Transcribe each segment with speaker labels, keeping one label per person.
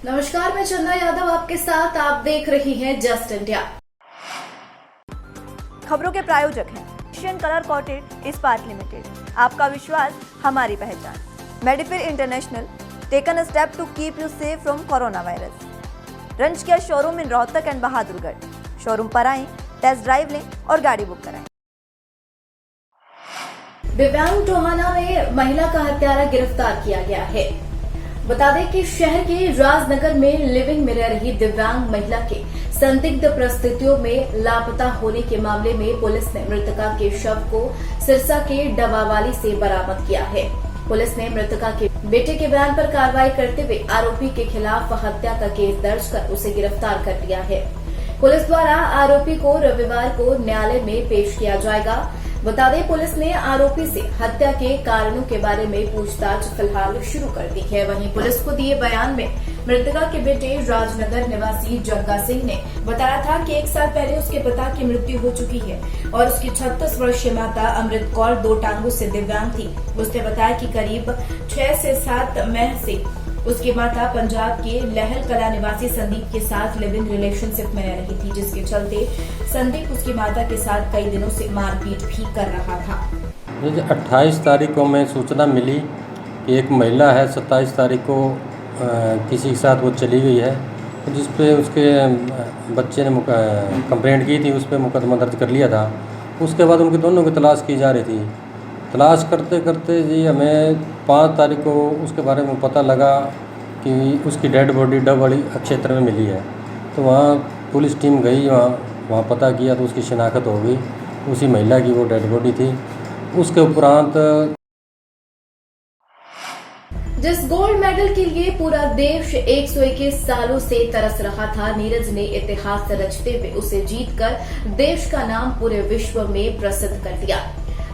Speaker 1: नमस्कार, मैं चंदा यादव आपके साथ। आप देख रही हैं जस्ट इंडिया।
Speaker 2: खबरों के प्रायोजक हैं Asian Colour Coated Ispat Limited. आपका विश्वास हमारी पहचान। मेडिफिर international taken a step to keep you safe from corona virus. रंज किया showroom in Rohtak and Bahadurgarh. Showroom पर आएं, टेस्ट ड्राइव लें और गाड़ी बुक कराएं।
Speaker 1: दिव्यांग टोहाना में महिला का हत्यारा गिरफ्तार किया गया है। बता दें कि शहर के राजनगर में लिविंग में रह रही दिव्यांग महिला के संदिग्ध परिस्थितियों में लापता होने के मामले में पुलिस ने मृतका के शव को सिरसा के डबावाली से बरामद किया है। पुलिस ने मृतका के बेटे के बयान पर कार्रवाई करते हुए आरोपी के खिलाफ हत्या का केस दर्ज कर उसे गिरफ्तार कर लिया है। पुलिस द्वारा आरोपी को रविवार को न्यायालय में पेश किया जाएगा। बता दें, पुलिस ने आरोपी से हत्या के कारणों के बारे में पूछताछ फिलहाल शुरू कर दी है। वहीं पुलिस को दिए बयान में मृतका के बेटे राजनगर निवासी जग्गा सिंह ने बताया था कि 1 साल पहले उसके पिता की मृत्यु हो चुकी है और उसकी 36 वर्षीय माता अमृत कौर 2 टांगों से दिव्यांग थी। उसने बताया कि करीब 6 से 7 माह से उसकी माता पंजाब के लहल कला निवासी संदीप के साथ लिव इन रिलेशनशिप में रह रही थी, जिसके चलते संदीप उसकी माता के साथ कई दिनों से मारपीट भी कर रहा था।
Speaker 3: 28 तारीख को मैं सूचना मिली कि एक महिला है 27 तारीख को किसी के साथ वो चली गई है, जिस पे उसके बच्चे ने कंप्लेंट की थी, उस पर मुकदमा दर्ज कर लिया था। उसके बाद उनके दोनों की तलाश की जा रही थी। तलाश करते करते जी हमें 5 तारीख को उसके बारे में पता लगा कि उसकी डेड बॉडी डबवाली क्षेत्र में मिली है। तो वहाँ पुलिस टीम गई, वहाँ पता किया तो उसकी शिनाख्त हो गई। उसी महिला की वो डेड बॉडी थी। उसके उपरांत
Speaker 1: जिस गोल्ड मेडल के लिए पूरा देश 121 सालों से तरस रहा था, नीरज ने इतिहास रचते हुए उसे जीतकर देश का नाम पूरे विश्व में प्रसिद्ध कर दिया।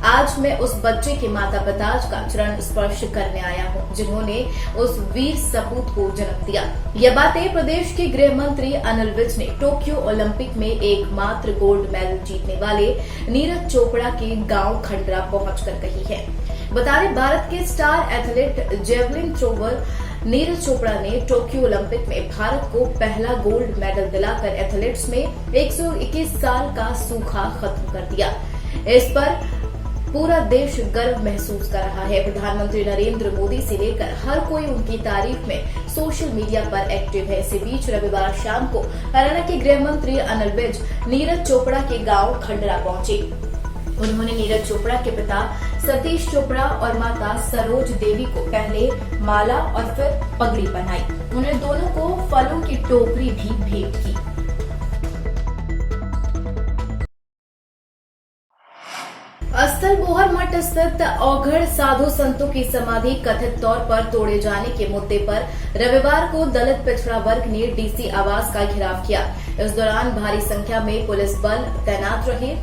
Speaker 1: आज मैं उस बच्चे के माता पिता का चरण स्पर्श करने आया हूं, जिन्होंने उस वीर सपूत को जन्म दिया। यह बातें प्रदेश के गृह मंत्री अनिल विज ने टोक्यो ओलंपिक में एकमात्र गोल्ड मेडल जीतने वाले नीरज चोपड़ा के गांव खंडरा पहुंचकर कही है। बता दें, भारत के star athlete javelin thrower Neeraj Chopra ने टोक्यो ओलंपिक में भारत को पहला गोल्ड मेडल दिलाकर एथलीट्स में 121 साल का सूखा खत्म कर दिया। इस पर पूरा देश गर्व महसूस कर रहा है। प्रधानमंत्री नरेंद्र मोदी से लेकर हर कोई उनकी तारीफ में सोशल मीडिया पर एक्टिव है। इसी बीच रविवार शाम को हरियाणा के गृह मंत्री अनिल विज नीरज चोपड़ा के गांव खंडरा पहुंचे। उन्होंने नीरज चोपड़ा के पिता सतीश चोपड़ा और माता सरोज देवी को पहले माला और फिर पगड़ी पहनाई। उन्होंने दोनों को फलों की टोकरी भी भेंट की। स्थल बोहर मठ स्थित औघड़ साधु संतों की समाधि कथित तौर पर तोड़े जाने के मुद्दे पर रविवार को दलित पिछड़ा वर्ग ने डीसी आवास का घेराव किया। इस दौरान भारी संख्या में पुलिस बल तैनात रहे।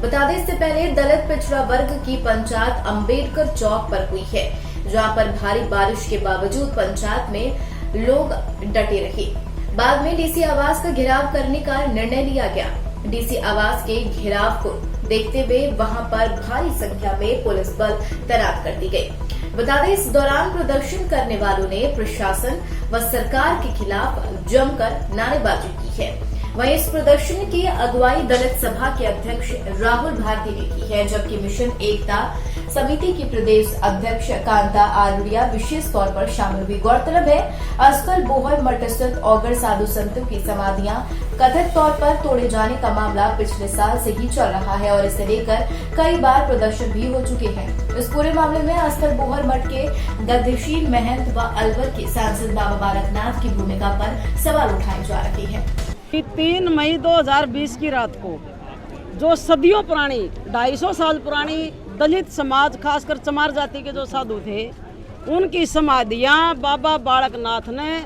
Speaker 1: बता दें, इससे पहले दलित पिछड़ा वर्ग की पंचायत अंबेडकर चौक पर हुई है, जहां पर भारी बारिश के बावजूद पंचायत में लोग डटे रहे। बाद में डीसी आवास का घेराव करने का निर्णय लिया गया। डीसी आवास के घेराव को देखते हुए वहां पर भारी संख्या में पुलिस बल तैनात कर दी गई। बता दें, इस दौरान प्रदर्शन करने वालों ने प्रशासन व सरकार के खिलाफ जमकर नारेबाजी की है। वहीं इस प्रदर्शन की अगुवाई दलित सभा के अध्यक्ष राहुल भारती ने की है, जबकि मिशन एकता समिति की प्रदेश अध्यक्ष कांता आलुड़िया विशेष तौर पर शामिल हुई। गौरतलब है, स्थल बोहर मठ स्थित औघड़ साधु संतों की समाधियां कथित तौर पर तोड़े जाने का मामला पिछले साल से ही चल रहा है और इसे लेकर कई बार प्रदर्शन भी हो चुके हैं। इस पूरे मामले में स्थल बोहर मठ के गतिशील महंत व अलवर के सांसद बाबा बालकनाथ की भूमिका पर सवाल उठाए जा रहे हैं।
Speaker 4: 3 मई 2020 की रात को जो सदियों पुरानी 250 साल पुरानी दलित समाज, खासकर चमार जाति के जो साधु थे, उनकी समाधियां बाबा बालकनाथ ने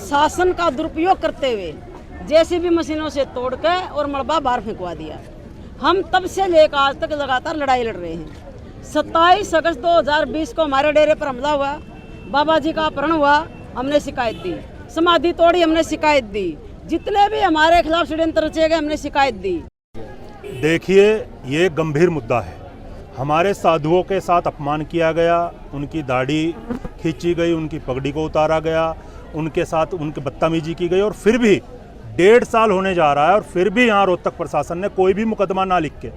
Speaker 4: शासन का दुरुपयोग करते हुए जेसीबी मशीनों से तोड़कर और मलबा बाहर फेंकवा दिया। हम तब से लेकर आज तक लगातार लड़ाई लड़ रहे हैं। 27 अगस्त 2020 को हमारे डेरे पर हमला हुआ, बाबा जी का अपहरण हुआ, हमने शिकायत दी। समाधि तोड़ी, हमने शिकायत दी। जितने भी हमारे खिलाफ षड्यंत्र रचे गए, हमने शिकायत दी।
Speaker 5: देखिए, ये गंभीर मुद्दा है। हमारे साधुओं के साथ अपमान किया गया, उनकी दाढ़ी खींची गई, उनकी पगड़ी को उतारा गया, उनके साथ उनकी बदतमीजी की गई और फिर भी 1.5 साल होने जा रहा है और फिर भी यहाँ रोहतक प्रशासन ने कोई भी मुकदमा ना लिख के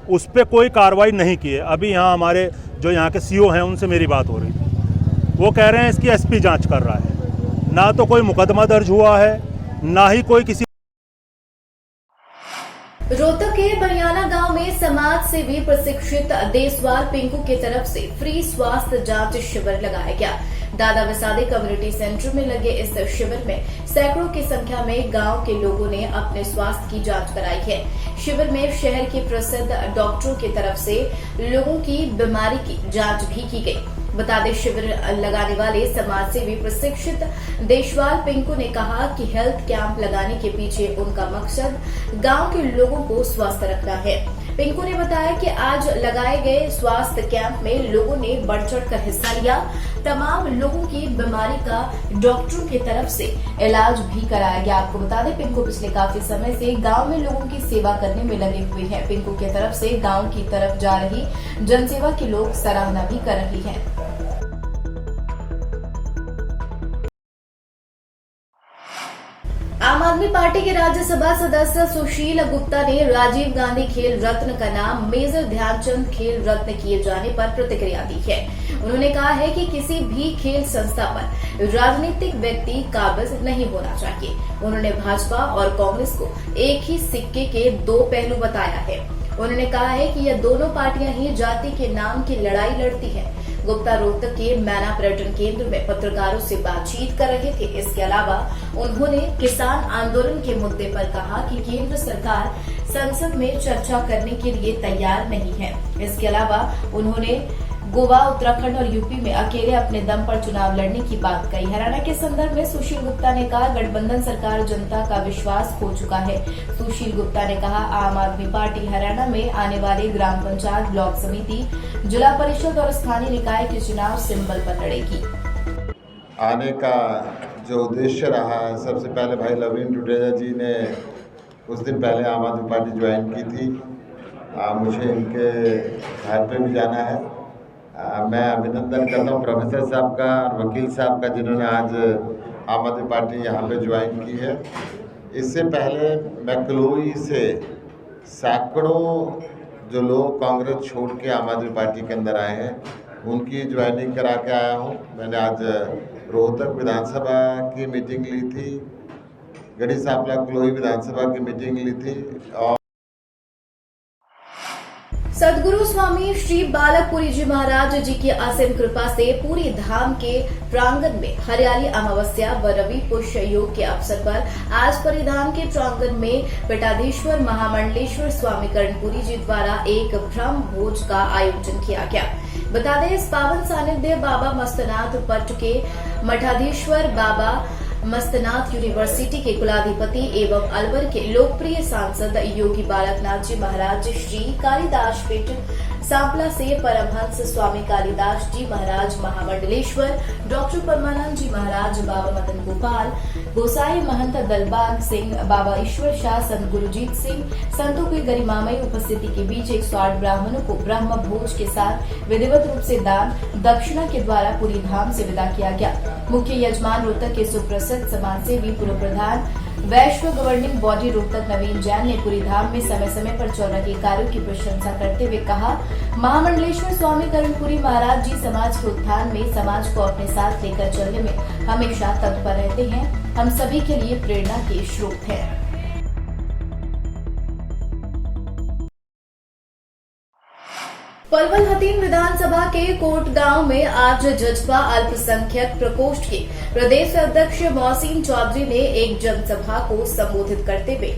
Speaker 5: उस पर कोई कार्रवाई नहीं की है। अभी यहाँ हमारे जो यहाँ के सीओ हैं उनसे मेरी बात हो रही थी, वो कह रहे हैं इसकी एसपी जांच कर रहा है। ना तो कोई मुकदमा दर्ज हुआ है, ना ही कोई किसी।
Speaker 1: रोहतक के बरियाना गांव में समाज सेवी प्रशिक्षित देसवाल पिंकू की तरफ से फ्री स्वास्थ्य जांच शिविर लगाया गया। दादा विसादे कम्युनिटी सेंटर में लगे इस शिविर में सैकड़ों की संख्या में गांव के लोगों ने अपने स्वास्थ्य की जांच कराई है। शिविर में शहर के प्रसिद्ध डॉक्टरों की तरफ से लोगों की बीमारी की जांच भी की गई। बता दें, शिविर लगाने वाले समाज सेवी प्रशिक्षित देशवाल पिंकू ने कहा कि हेल्थ कैंप लगाने के पीछे उनका मकसद गांव के लोगों को स्वस्थ रखना है। पिंकू ने बताया कि आज लगाए गए स्वास्थ्य कैंप में लोगों ने बढ़ चढ़कर हिस्सा लिया। तमाम लोगों की बीमारी का डॉक्टरों की तरफ से इलाज भी कराया गया। आपको बता दें, पिंकू पिछले काफी समय से गांव में लोगों की सेवा करने में लगे हुए हैं। पिंकू की तरफ से गांव की तरफ जा रही जनसेवा की लोग सराहना भी कर रही हैं। आम आदमी पार्टी के राज्यसभा सदस्य सुशील गुप्ता ने राजीव गांधी खेल रत्न का नाम मेजर ध्यानचंद खेल रत्न किए जाने पर प्रतिक्रिया दी है। उन्होंने कहा है कि किसी भी खेल संस्था पर राजनीतिक व्यक्ति काबिज नहीं होना चाहिए। उन्होंने भाजपा और कांग्रेस को एक ही सिक्के के दो पहलू बताया है। उन्होंने कहा है कि यह दोनों पार्टियां ही जाति के नाम की लड़ाई लड़ती हैं। गुप्ता रोहतक के मैना पर्यटन केंद्र में पत्रकारों से बातचीत कर रहे थे। इसके अलावा उन्होंने किसान आंदोलन के मुद्दे पर कहा कि केंद्र सरकार संसद में चर्चा करने के लिए तैयार नहीं है। इसके अलावा उन्होंने गोवा, उत्तराखंड और यूपी में अकेले अपने दम पर चुनाव लड़ने की बात कही। हरियाणा के संदर्भ में सुशील गुप्ता ने कहा, गठबंधन सरकार जनता का विश्वास खो चुका है। सुशील गुप्ता ने कहा, आम आदमी पार्टी हरियाणा में आने वाले ग्राम पंचायत, ब्लॉक समिति, जिला परिषद और स्थानीय निकाय के चुनाव सिंबल पर लड़ेगी।
Speaker 6: आने का जो उद्देश्य रहा, सबसे पहले भाई लवलीन टुटेजा जी ने कुछ दिन पहले आम आदमी पार्टी ज्वाइन की थी। मुझे इनके घर पे भी जाना है। मैं अभिनंदन करता हूँ प्रोफेसर साहब का और वकील साहब का, जिन्होंने आज आम आदमी पार्टी यहाँ पे ज्वाइन की है। इससे पहले मैं कलोई से सैकड़ों जो लोग कांग्रेस छोड़ के आम आदमी पार्टी के अंदर आए हैं, उनकी ज्वाइनिंग करा के आया हूँ। मैंने आज रोहतक विधानसभा की मीटिंग ली थी, गढ़ी सांपला कलोई विधानसभा की मीटिंग ली थी। और
Speaker 1: सदगुरु स्वामी श्री बालकपुरी जी महाराज जी की असीम कृपा से पूरी धाम के प्रांगण में हरियाली अमावस्या व रवि पुष्य योग के अवसर पर आज परिधाम के प्रांगण में पीठाधीश्वर महामंडलेश्वर स्वामी कर्णपुरी जी द्वारा एक ब्रह्म भोज का आयोजन किया गया। बता दें, इस पावन सानिध्य बाबा मस्तनाथ पट के मठाधीश्वर, बाबा मस्तनाथ यूनिवर्सिटी के कुलाधिपति एवं अलवर के लोकप्रिय सांसद योगी बालकनाथ जी महाराज, श्री कालिदास पीठ सांपला से परमहंस स्वामी कालिदास जी महाराज महामंडलेश्वर, डॉक्टर परमानंद जी महाराज, बाबा मदन गोपाल गोसाई, महंत दलबाग सिंह, बाबा ईश्वर शाह, संत गुरुजीत सिंह, संतों की गरिमामयी उपस्थिति के बीच 108 ब्राह्मणों को ब्रह्म भोज के साथ विधिवत रूप से दान दक्षिणा के द्वारा पूरी धाम से विदा किया गया। मुख्य यजमान रोहतक के सुप्रसिद्ध समाज सेवी पूर्व प्रधान वैश्व गवर्निंग बॉडी रोहतक नवीन जैन ने पूरी धाम में समय समय पर चल रहे कार्यों की प्रशंसा करते हुए कहा, महामंडलेश्वर स्वामी कर्णपुरी महाराज जी समाज के उत्थान में समाज को अपने साथ लेकर चलने में हमेशा तत्पर रहते हैं। हम सभी के लिए प्रेरणा के स्रोत हैं। पलवल हतीन विधानसभा के कोट गांव में आज जजपा अल्पसंख्यक प्रकोष्ठ के प्रदेश अध्यक्ष मोहसिन चौधरी ने एक जनसभा को संबोधित करते हुए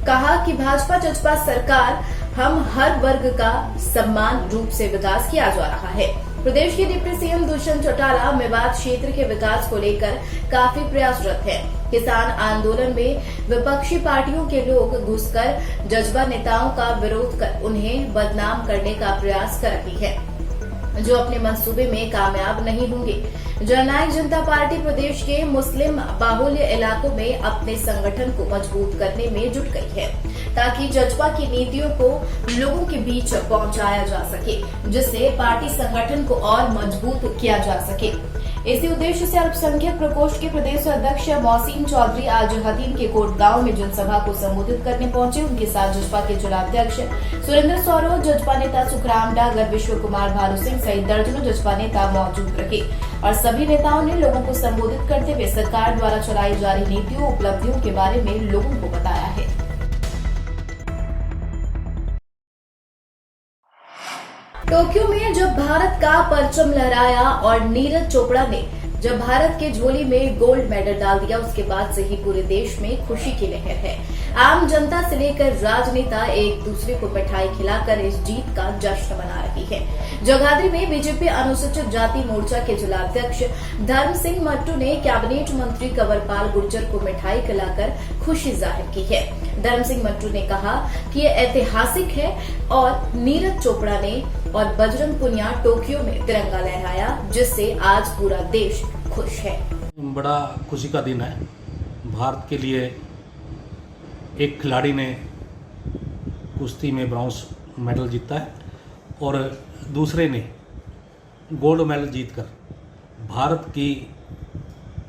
Speaker 1: कहा कि भाजपा जजपा सरकार हम हर वर्ग का समान रूप से विकास किया जा रहा है। प्रदेश के डिप्टी सीएम दुष्यंत चौटाला मेवात क्षेत्र के विकास को लेकर काफी प्रयासरत हैं। किसान आंदोलन में विपक्षी पार्टियों के लोग घुसकर जज्बा नेताओं का विरोध कर उन्हें बदनाम करने का प्रयास कर रही है, जो अपने मंसूबे में कामयाब नहीं होंगे। जननायक जनता पार्टी प्रदेश के मुस्लिम बाहुल्य इलाकों में अपने संगठन को मजबूत करने में जुट गई है, ताकि जजपा की नीतियों को लोगों के बीच पहुंचाया जा सके, जिससे पार्टी संगठन को और मजबूत किया जा सके। इसी उद्देश्य से अल्पसंख्यक प्रकोष्ठ के प्रदेश अध्यक्ष मोहसिन चौधरी आज हतीम के कोट गांव में जनसभा को संबोधित करने पहुंचे। उनके साथ जसपा के जिलाध्यक्ष सुरेंद्र सौरव, जसपा नेता सुखराम डागर, विश्व कुमार भारू सिंह सहित दर्जनों जसपा नेता मौजूद रहे और सभी नेताओं ने लोगों को संबोधित करते हुए सरकार द्वारा चलाई जा रही नीतियों उपलब्धियों के बारे में लोगों को बताया है। टोक्यो में जब भारत का परचम लहराया और नीरज चोपड़ा ने जब भारत के झोली में गोल्ड मेडल डाल दिया, उसके बाद से ही पूरे देश में खुशी की लहर है। आम जनता से लेकर राजनेता एक दूसरे को मिठाई खिलाकर इस जीत का जश्न मना रही है। जगाधरी में बीजेपी अनुसूचित जाति मोर्चा के जिलाध्यक्ष धर्म सिंह मट्टू ने कैबिनेट मंत्री कंवरपाल गुर्जर को मिठाई खिलाकर खुशी जाहिर की है। धर्म सिंह मट्टू ने कहा कि ये ऐतिहासिक है और नीरज चोपड़ा ने और बजरंग पुनिया टोक्यो में तिरंगा लहराया, जिससे आज पूरा देश खुश है।
Speaker 7: बड़ा खुशी का दिन है। भारत के लिए एक खिलाड़ी ने कुश्ती में ब्रॉन्ज मेडल जीता है और दूसरे ने गोल्ड मेडल जीतकर भारत की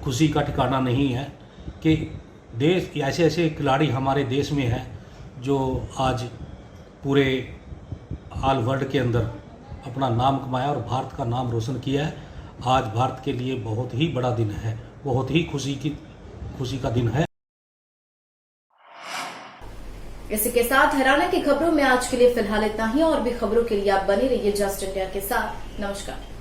Speaker 7: खुशी का ठिकाना नहीं है कि देश ऐसे ऐसे खिलाड़ी हमारे देश में हैं जो आज पूरे ऑल वर्ल्ड के अंदर अपना नाम कमाया और भारत का नाम रोशन किया है। आज भारत के लिए बहुत ही बड़ा दिन है, बहुत ही खुशी का दिन है।
Speaker 1: इसी के साथ हरियाणा की खबरों में आज के लिए फिलहाल इतना ही और भी खबरों के लिए आप बने रहिए जस्ट इंडिया के साथ। नमस्कार।